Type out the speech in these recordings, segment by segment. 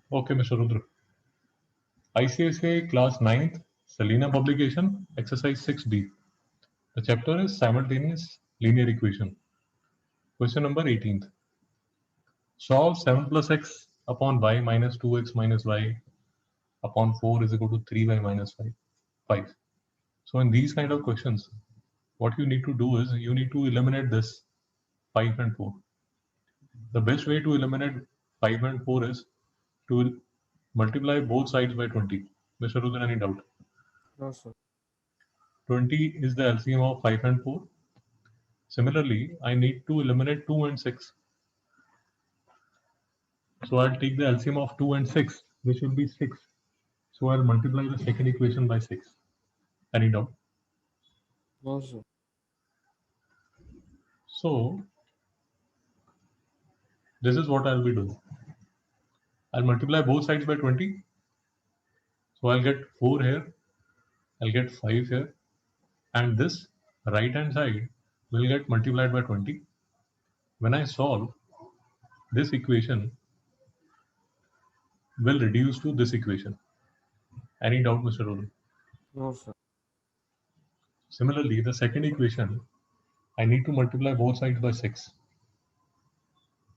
Okay, Mr. Rudra. ICSA Class 9th, Selina publication, Exercise 6B. The chapter is Simultaneous Linear Equation. Question number 18th. Solve 7 plus x upon y minus 2x minus y upon 4 is equal to 3y minus 5. So in these kind of questions, what you need to do is you need to eliminate this 5 and 4. The best way to eliminate 5 and 4 is to multiply both sides by 20. Mr. Rudra, any doubt? No, sir. 20 is the LCM of 5 and 4. Similarly, I need to eliminate 2 and 6. So I'll take the LCM of 2 and 6, which will be 6. So I'll multiply the second equation by 6. Any doubt? No, sir. So this is what I'll be doing. I'll multiply both sides by 20. So I'll get 4 here, I'll get 5 here, and this right hand side will get multiplied by 20. When I solve, this equation will reduce to this equation. Any doubt, Mr. Rohit? No, sir. Similarly, the second equation, I need to multiply both sides by 6.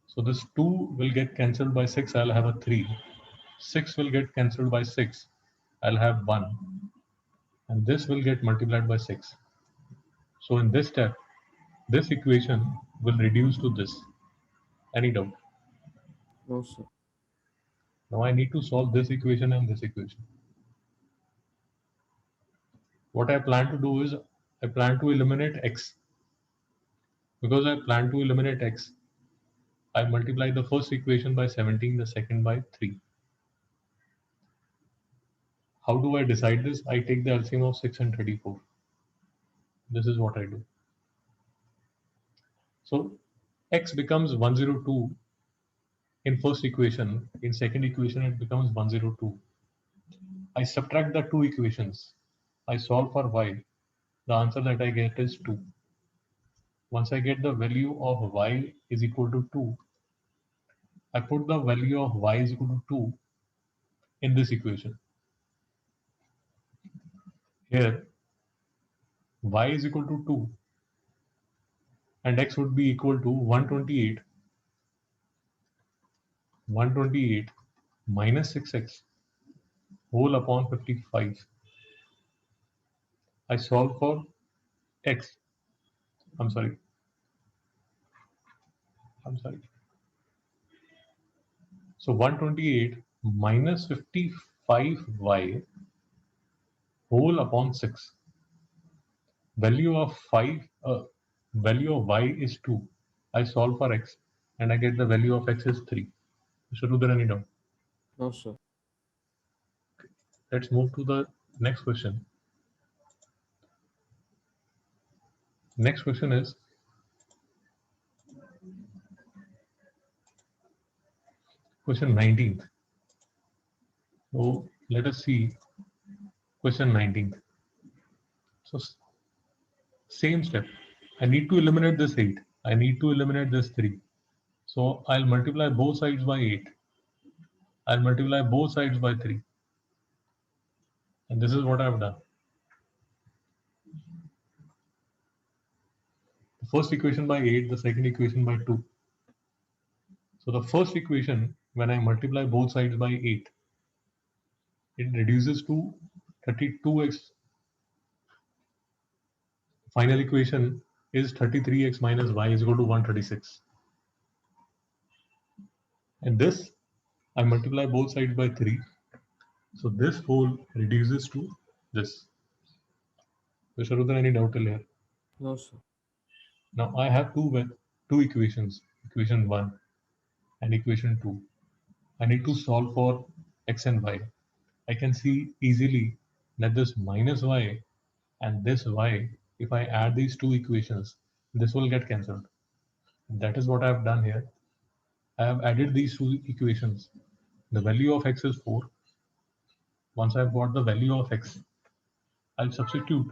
So this 2 will get cancelled by 6, I'll have a 3. 6 will get cancelled by 6, I'll have 1. And this will get multiplied by 6. So in this step, this equation will reduce to this. Any doubt? No, sir. Now I need to solve this equation and this equation. What I plan to do is I plan to eliminate x. Because I plan to eliminate x, I multiply the first equation by 17, the second by 3. How do I decide this? I take the LCM of 6 and 34. This is what I do. So x becomes 102 in first equation. In second equation, it becomes 102. I subtract the two equations. I solve for y. The answer that I get is 2. Once I get the value of y is equal to 2, I put the value of y is equal to 2 in this equation. Here, y is equal to 2 and x would be equal to 128 minus 6x whole upon 55. I solve for x. I'm sorry. I'm sorry. So 128 minus 55y whole upon 6. Value of 5, value of y is 2. I solve for x and I get the value of x is 3. Mr. Rudra, any doubt? No, sir. Let's move to the next question. Next question is question 19th. So let us see question 19th. So same step. I need to eliminate this 8. I need to eliminate this 3. So I'll multiply both sides by 8. I'll multiply both sides by 3. And this is what I've done. The first equation by 8, the second equation by 2. So the first equation, when I multiply both sides by 8, it reduces to 32x. Final equation is 33x minus y is equal to 136. And this, I multiply both sides by 3. So this whole reduces to this. Mr. Rudra, any doubt till here? No, sir. Now I have two equations, equation 1 and equation 2. I need to solve for x and y. I can see easily that this minus y and this y, if I add these two equations, this will get cancelled. That is what I have done here. I have added these two equations. The value of x is 4. Once I've got the value of x, I'll substitute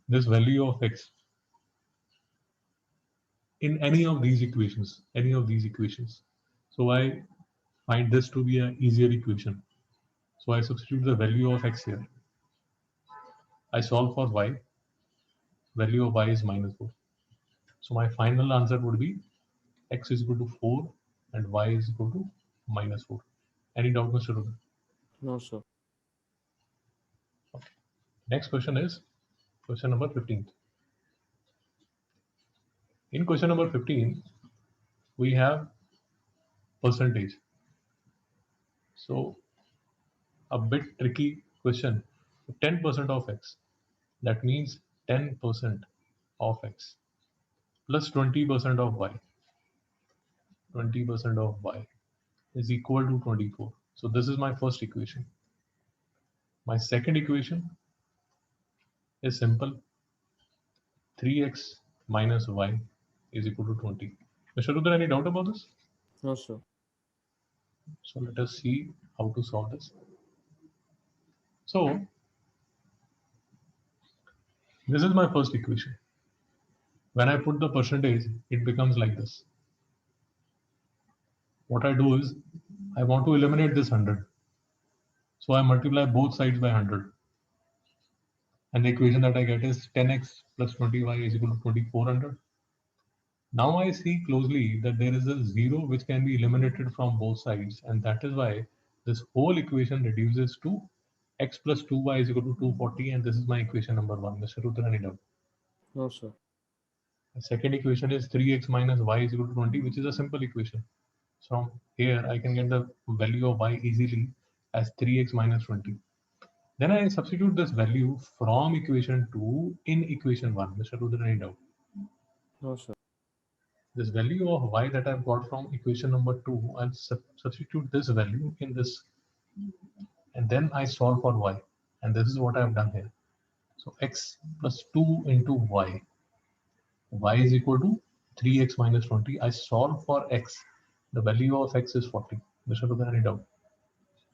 this value of x in any of these equations. So I find this to be an easier equation. So I substitute the value of x here. I solve for y. Value of y is -4. So my final answer would be x is equal to 4 and y is equal to -4. Any doubt, Mr. Rudra? No, sir. Okay. Next question is question number 15. In question number 15, we have percentage. So a bit tricky question. 10% of x. That means 10% of x plus 20% of y. 20% of y is equal to 24. So this is my first equation. My second equation is simple. 3x minus y is equal to 20. Mr. Rudra, any doubt about this? No, sir. So let us see how to solve this. So this is my first equation. When I put the percentage, it becomes like this. What I do is I want to eliminate this 100. So I multiply both sides by 100. And the equation that I get is 10x plus 20y is equal to 2400. Now I see closely that there is a 0 which can be eliminated from both sides, and that is why this whole equation reduces to x plus 2y is equal to 240, and this is my equation number 1. Mr. Rudra, any doubt? No, sir. The second equation is 3x minus y is equal to 20, which is a simple equation. From here, I can get the value of y easily as 3x minus 20. Then I substitute this value from equation 2 in equation 1. Mr. Rudra, any doubt? No, sir. This value of y that I've got from equation number 2, I'll substitute this value in this, and then I solve for y. And this is what I've done here. So x plus 2 into y. Y is equal to 3x minus 20. I solve for x. The value of x is 40. Mr. Rudra, any doubt?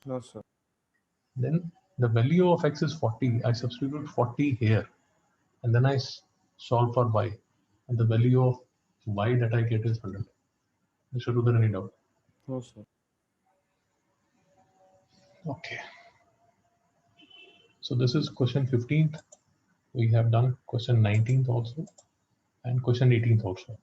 No, sir. Then the value of x is 40. I substitute 40 here. And then I solve for y. And the value of y that I get is 100. Mr. Rudra, any doubt? No, sir. Okay. So this is question 15th. We have done question 19th also and question 18th also.